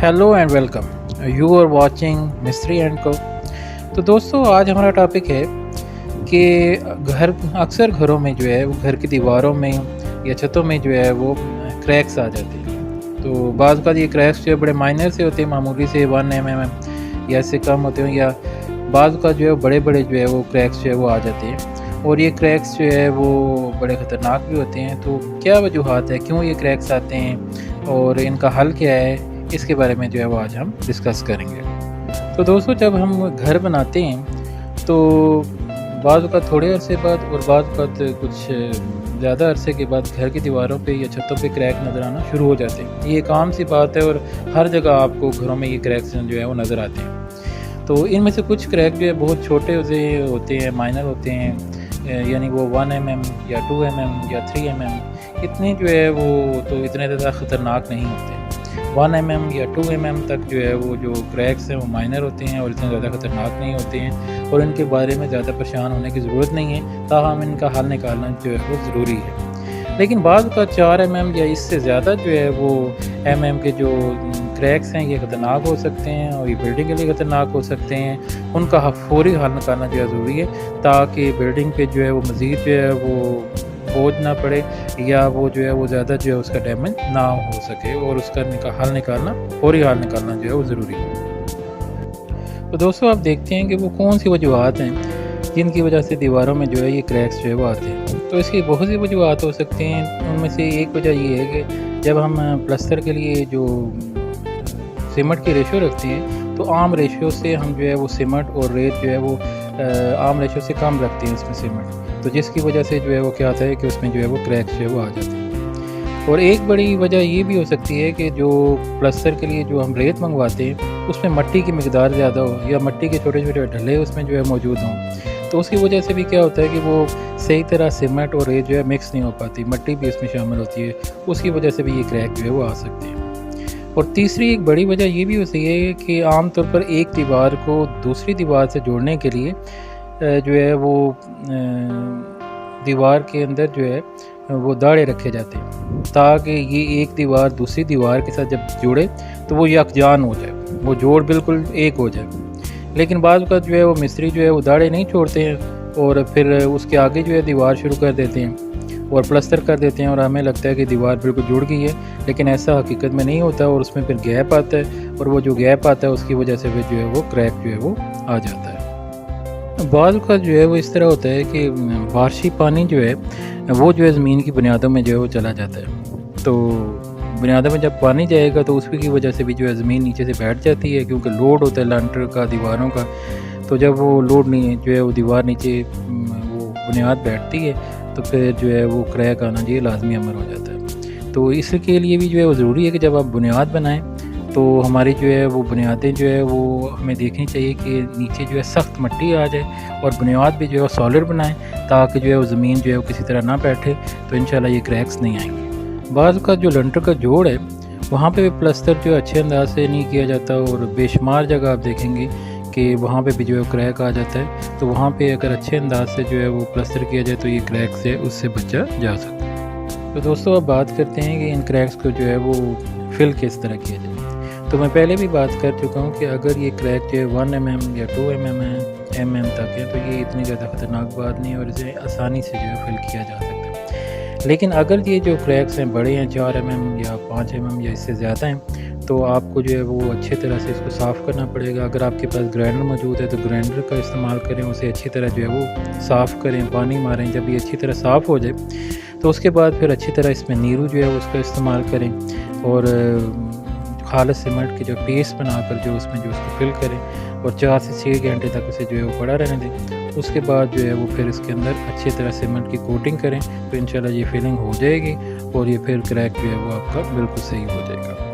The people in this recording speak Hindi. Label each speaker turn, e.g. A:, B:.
A: Hello and welcome. You are watching mystery and co. तो दोस्तों, आज हमारा टॉपिक है कि अक्सर घरों में जो है वो घर की दीवारों में या छतों में जो है वो क्रैक्स आ जाते हैं। तो बाज़ ये क्रैक्स जो है बड़े माइनर से होते हैं, मामूली से 1 mm या इससे कम होते हैं, या बाज़ का जो है बड़े बड़े जो है वो क्रैक्स जो है वो आ जाते हैं। और ये क्रैक्स जो है वो बड़े ख़तरनाक भी होते हैं। तो क्या वजूहात है, क्यों ये क्रैक्स आते हैं और इनका हल क्या है, इसके बारे में जो है वो आज हम डिस्कस करेंगे। तो दोस्तों, जब हम घर बनाते हैं तो बाद का थोड़े अरसे बाद और बाद का कुछ ज़्यादा अरसे के बाद घर की दीवारों पे या छतों पे क्रैक नज़र आना शुरू हो जाते हैं। ये एक आम सी बात है और हर जगह आपको घरों में ये क्रैक्स जो है वो नज़र आते हैं। तो इनमें से कुछ क्रैक जो है बहुत छोटे होते हैं, माइनर होते हैं, यानी वो 1 mm या 2 mm या 3 mm इतने जो है वो तो इतने ज़्यादा ख़तरनाक नहीं होते। 1 mm या 2 mm तक जो है वो जो क्रैक्स हैं वो माइनर होते हैं और इतने ज़्यादा ख़तरनाक नहीं होते हैं और इनके बारे में ज़्यादा परेशान होने की ज़रूरत नहीं है, ताहम इनका हल निकालना जो है वो ज़रूरी है। लेकिन बाद का 4 mm या इससे ज़्यादा जो है वो mm के जो क्रैक्स हैं ये ख़तरनाक हो सकते हैं और ये बिल्डिंग के लिए ख़तरनाक हो सकते हैं। उनका फौरी हल निकालना जो है ज़रूरी है, ताकि बिल्डिंग पे जो है वो मज़ीद जो है वो बोझ ना पड़े या वो जो है वो ज़्यादा जो है उसका डैमेज ना हो सके, और उसका हल निकालना, फौरी हल निकालना जो है वो ज़रूरी है। तो दोस्तों, आप देखते हैं कि वो कौन सी वजूहत हैं जिनकी वजह से दीवारों में जो है ये क्रैक्स जो है वो आते हैं। तो इसकी बहुत सी वजूहत हो सकती हैं। उनमें से एक वजह ये है कि जब हम प्लस्तर के लिए जो सीमेंट की रेशो रखते हैं तो आम रेशो से हम जो है वो सीमेंट और रेत जो है वो आम रेशो से कम रखते हैं उसमें सीमेंट, तो जिसकी वजह से जो है वो क्या होता है कि उसमें जो है वो क्रैक्स जो है वो आ जाते हैं। और एक बड़ी वजह ये भी हो सकती है कि जो प्लस्तर के लिए जो हम रेत मंगवाते हैं उसमें मट्टी की मिकदार ज़्यादा हो या मट्टी के छोटे छोटे ढले उसमें जो है मौजूद हों, तो उसकी वजह से भी क्या होता है कि वो सही तरह सीमेंट और रेत जो है मिक्स नहीं हो पाती, मट्टी भी इसमें शामिल होती है, उसकी वजह से भी ये क्रैक जो है वो आ सकते हैं। और तीसरी एक बड़ी वजह ये भी हो सकती है कि आमतौर पर एक दीवार को दूसरी दीवार से जोड़ने के लिए जो है वो दीवार के अंदर जो है वो दाड़े रखे जाते हैं, ताकि ये एक दीवार दूसरी दीवार के साथ जब जुड़े तो वो यकजान हो जाए, वो जोड़ बिल्कुल एक हो जाए। लेकिन बाद का जो है वो मिस्त्री जो है वो दाड़े नहीं छोड़ते हैं और फिर उसके आगे जो है दीवार शुरू कर देते हैं और प्लस्तर कर देते हैं और हमें लगता है कि दीवार बिल्कुल जुड़ गई है, लेकिन ऐसा हकीकत में नहीं होता और उसमें फिर गैप आता है और वो जो गैप आता है उसकी वजह से फिर जो है वो क्रैक जो है वो आ जाता है। बाद का जो है वो इस तरह होता है कि बारिशी पानी जो है वो जो है ज़मीन की बुनियादों में जो है वो चला जाता है। तो बुनियादों में जब पानी जाएगा तो उसकी वजह से भी जो है ज़मीन नीचे से बैठ जाती है, क्योंकि लोड होता है लंटर का, दीवारों का। तो जब वो लोड नहीं जो है वो दीवार नीचे वो बुनियाद बैठती है तो फिर जो है वो क्रैक आना जो है लाजमी अमर हो जाता है। तो इसके लिए भी जो है वो ज़रूरी है कि जब आप बुनियाद बनाएं तो हमारी जो है वो बुनियादें जो है वो हमें देखनी चाहिए कि नीचे जो है सख्त मिट्टी आ जाए और बुनियाद भी जो है सॉलिड बनाएं, ताकि जो है वो ज़मीन जो है वो किसी तरह ना बैठे, तो इंशाल्लाह ये क्रैक्स नहीं आएंगे। बाज़ का जो लंटर का जोड़ है वहाँ पे भी प्लस्तर जो अच्छे अंदाज से नहीं किया जाता और बेशुमार जगह आप देखेंगे कि वहाँ पे भी जो है क्रैक आ जाता है। तो वहाँ पे अगर अच्छे अंदाज से जो है वो प्लस्तर किया जाए तो ये क्रैक से उससे बचा जा सकता है। तो दोस्तों, अब बात करते हैं कि इन क्रैक्स को जो है वो फिल किस तरह किया जाए। तो मैं पहले भी बात कर चुका हूँ कि अगर ये क्रैक जो है 1 mm या 2 mm तक है तो ये इतनी ज़्यादा ख़तरनाक बात नहीं है और इसे आसानी से जो है फिल किया जा सकता है। लेकिन अगर ये जो क्रैक्स हैं बड़े हैं, 4 mm या 5 mm या इससे ज़्यादा हैं, तो आपको जो है वो अच्छे तरह से इसको साफ़ करना पड़ेगा। अगर आपके पास ग्राइंडर मौजूद है तो ग्राइंडर का इस्तेमाल करें, उसे अच्छी तरह जो है वो साफ़ करें, पानी मारें। जब ये अच्छी तरह साफ़ हो जाए तो उसके बाद फिर अच्छी तरह इसमें नीरू जो है उसका इस्तेमाल करें और खालिस सीमेंट की जो पेस्ट बनाकर जो उसमें जो उसको फिल करें और 4 से 6 घंटे तक उसे जो है वो पड़ा रहने दें। उसके बाद जो है वो फिर इसके अंदर अच्छी तरह सीमेंट की कोटिंग करें तो इंशाल्लाह ये फिलिंग हो जाएगी और ये फिर क्रैक जो है वो आपका बिल्कुल सही हो जाएगा।